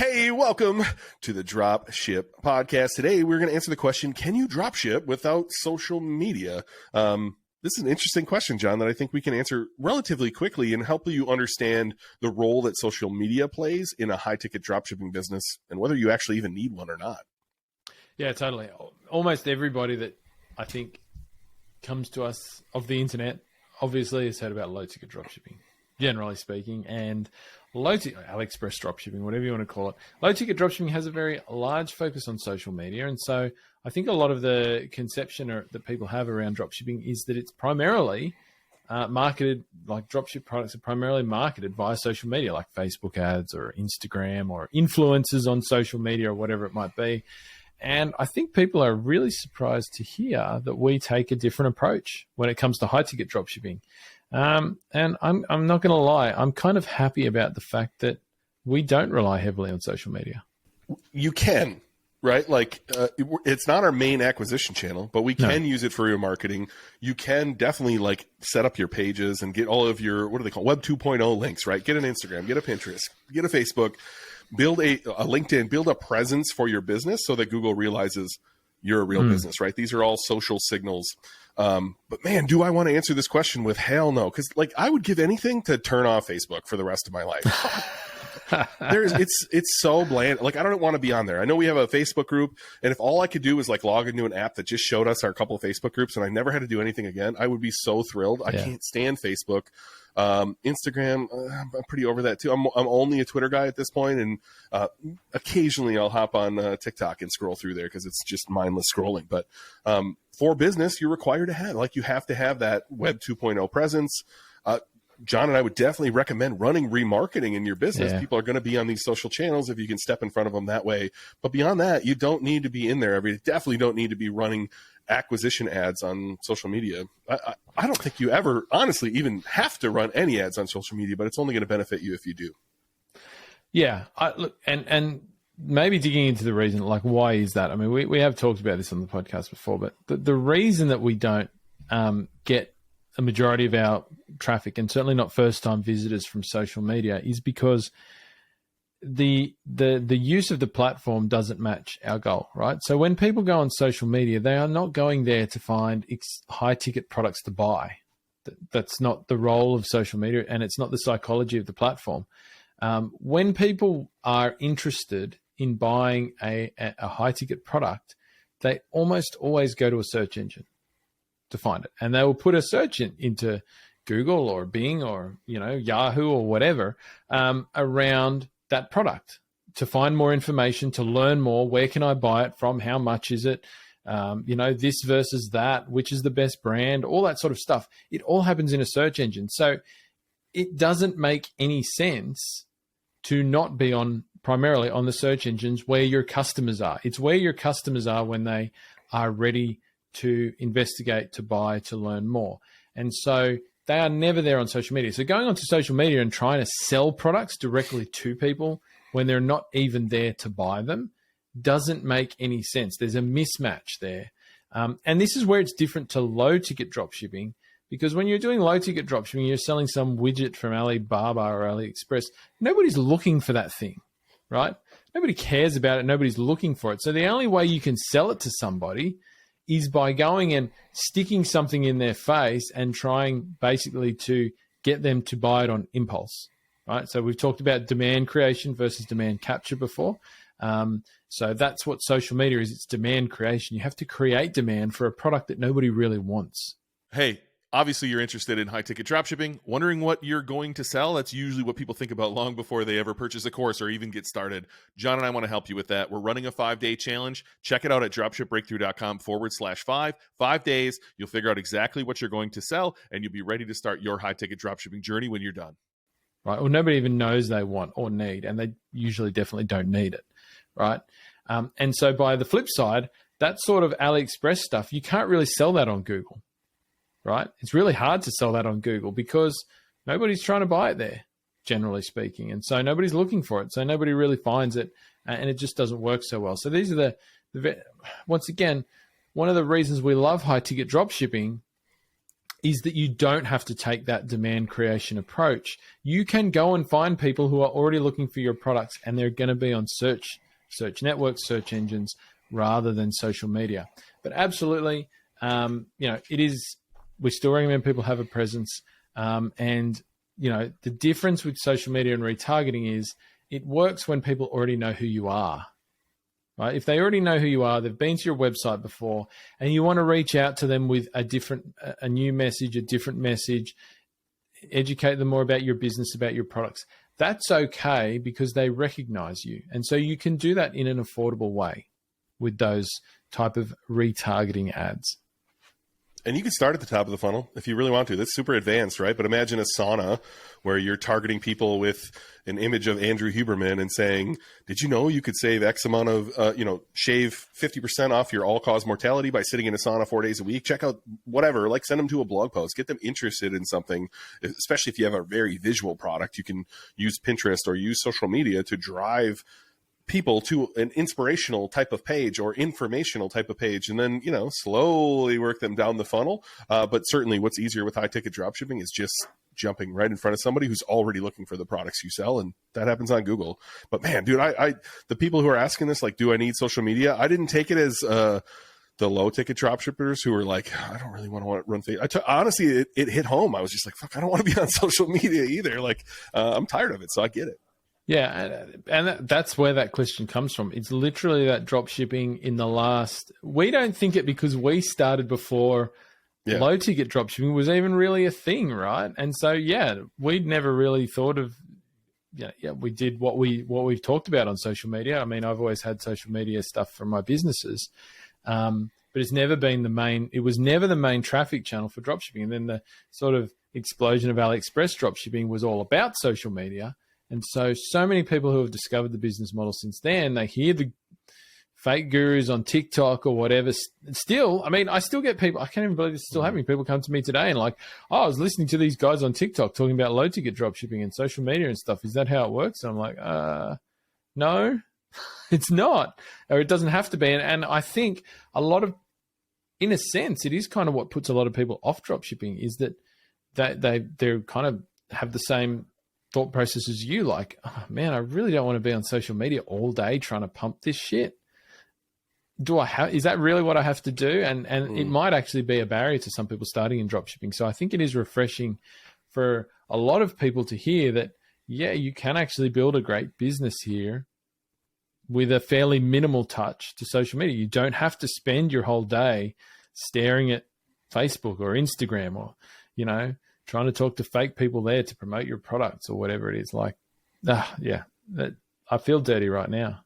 Hey, welcome to the Dropship Podcast. Today, we're going to answer the question, can you dropship without social media? This is an interesting question, John, that I think we can answer relatively quickly and help you understand the role that social media plays in a high-ticket dropshipping business and whether you actually even need one or not. Yeah, totally. Almost everybody that I think comes to us of the internet obviously has heard about low-ticket dropshipping, generally speaking, and AliExpress dropshipping, whatever you want to call it. Low-ticket dropshipping has a very large focus on social media, and so I think a lot of the conception that people have around dropshipping is that it's primarily marketed, like dropship products are primarily marketed via social media, like Facebook ads or Instagram or influencers on social media or whatever it might be. And I think people are really surprised to hear that we take a different approach when it comes to high-ticket dropshipping. And I'm not going to lie, I'm kind of happy about the fact that we don't rely heavily on social media. You can, right? Like it's not our main acquisition channel, but we can use it for your marketing. You can definitely like set up your pages and get all of your, what do they call, Web 2.0 links, right? Get an Instagram, get a Pinterest, get a Facebook, build a LinkedIn, build a presence for your business so that Google realizes you're a real business, right? These are all social signals. But man, do I want to answer this question with hell no? Because like I would give anything to turn off Facebook for the rest of my life. It's so bland. Like I don't want to be on there. I know we have a Facebook group, and if all I could do was like log into an app that just showed us our couple of Facebook groups, and I never had to do anything again, I would be so thrilled. I can't stand Facebook. Instagram, I'm pretty over that too. I'm only a Twitter guy at this point, and occasionally I'll hop on TikTok and scroll through there because it's just mindless scrolling. But for business, you're required to have to have that Web 2.0 presence. John and I would definitely recommend running remarketing in your business. People are going to be on these social channels if you can step in front of them that way. But beyond that, you don't need to be in there. Definitely don't need to be running acquisition ads on social media. I don't think you ever honestly even have to run any ads on social media, but it's only going to benefit you if you do. Yeah. Look, and maybe digging into the reason, like why is that? I mean, we have talked about this on the podcast before, but the reason that we don't get a majority of our traffic, and certainly not first-time visitors from social media, is because the use of the platform doesn't match our goal, right? So when people go on social media, they are not going there to find high-ticket products to buy. That's not the role of social media, and it's not the psychology of the platform. When people are interested in buying a high-ticket product, they almost always go to a search engine to find it. And they will put a search into Google or Bing or, Yahoo or whatever around that product to find more information, to learn more. Where can I buy it from? How much is it? This versus that, which is the best brand, all that sort of stuff. It all happens in a search engine. So it doesn't make any sense to not be primarily on the search engines where your customers are. It's where your customers are when they are ready to investigate, to buy, to learn more. And so they are never there on social media. So going onto social media and trying to sell products directly to people when they're not even there to buy them doesn't make any sense. There's a mismatch there. And this is where it's different to low-ticket dropshipping, because when you're doing low-ticket dropshipping, you're selling some widget from Alibaba or AliExpress. Nobody's looking for that thing, right? Nobody cares about it. Nobody's looking for it. So the only way you can sell it to somebody is by going and sticking something in their face and trying basically to get them to buy it on impulse, right? So we've talked about demand creation versus demand capture before. So that's what social media is. It's demand creation. You have to create demand for a product that nobody really wants. Hey, obviously you're interested in high-ticket dropshipping, wondering what you're going to sell. That's usually what people think about long before they ever purchase a course or even get started. John and I want to help you with that. We're running a 5-day challenge. Check it out at dropshipbreakthru.com/5. 5 days, you'll figure out exactly what you're going to sell, and you'll be ready to start your high-ticket dropshipping journey when you're done. Right. Well, nobody even knows they want or need, and they usually definitely don't need it, right? And so by the flip side, that sort of AliExpress stuff, you can't really sell that on Google. Right? It's really hard to sell that on Google because nobody's trying to buy it there, generally speaking. And so nobody's looking for it. So nobody really finds it, and it just doesn't work so well. So these are once again, one of the reasons we love high ticket drop shipping is that you don't have to take that demand creation approach. You can go and find people who are already looking for your products, and they're going to be on search networks, search engines, rather than social media. But absolutely, we still recommend people have a presence. And the difference with social media and retargeting is it works when people already know who you are. Right? If they already know who you are, they've been to your website before, and you want to reach out to them with a new message, a different message, educate them more about your business, about your products, that's okay because they recognize you. And so you can do that in an affordable way with those type of retargeting ads. And you can start at the top of the funnel if you really want to. That's super advanced, right? But imagine a sauna where you're targeting people with an image of Andrew Huberman and saying, did you know you could save X amount of, shave 50% off your all-cause mortality by sitting in a sauna 4 days a week? Check out whatever, like send them to a blog post, get them interested in something, especially if you have a very visual product. You can use Pinterest or use social media to drive people to an inspirational type of page or informational type of page, and then slowly work them down the funnel. But certainly what's easier with high ticket dropshipping is just jumping right in front of somebody who's already looking for the products you sell, and that happens on Google. But man, dude, I the people who are asking this, like, do I need social media? I didn't take it as the low ticket dropshippers who were like, I don't really want to run Facebook. Honestly, it hit home. I was just like, fuck, I don't want to be on social media either. Like, I'm tired of it, so I get it. Yeah, and that's where that question comes from. It's literally that drop shipping in the last... We don't think it because we started before low-ticket drop shipping was even really a thing, right? And so, we'd never really thought of... we did what we've talked about on social media. I mean, I've always had social media stuff for my businesses, but it's never been the main... It was never the main traffic channel for drop shipping. And then the sort of explosion of AliExpress drop shipping was all about social media. And so many people who have discovered the business model since then, they hear the fake gurus on TikTok or whatever. Still, I mean, I still get people, I can't even believe it's still happening. People come to me today and like, I was listening to these guys on TikTok talking about low ticket drop shipping and social media and stuff. Is that how it works? And I'm like, no, it's not, or it doesn't have to be. And I think in a sense, it is kind of what puts a lot of people off drop shipping is that they're kind of have the same thought process as you, like, oh man, I really don't want to be on social media all day trying to pump this shit. Is that really what I have to do? And it might actually be a barrier to some people starting in dropshipping. So I think it is refreshing for a lot of people to hear that, you can actually build a great business here with a fairly minimal touch to social media. You don't have to spend your whole day staring at Facebook or Instagram or, trying to talk to fake people there to promote your products or whatever it is. Like, I feel dirty right now.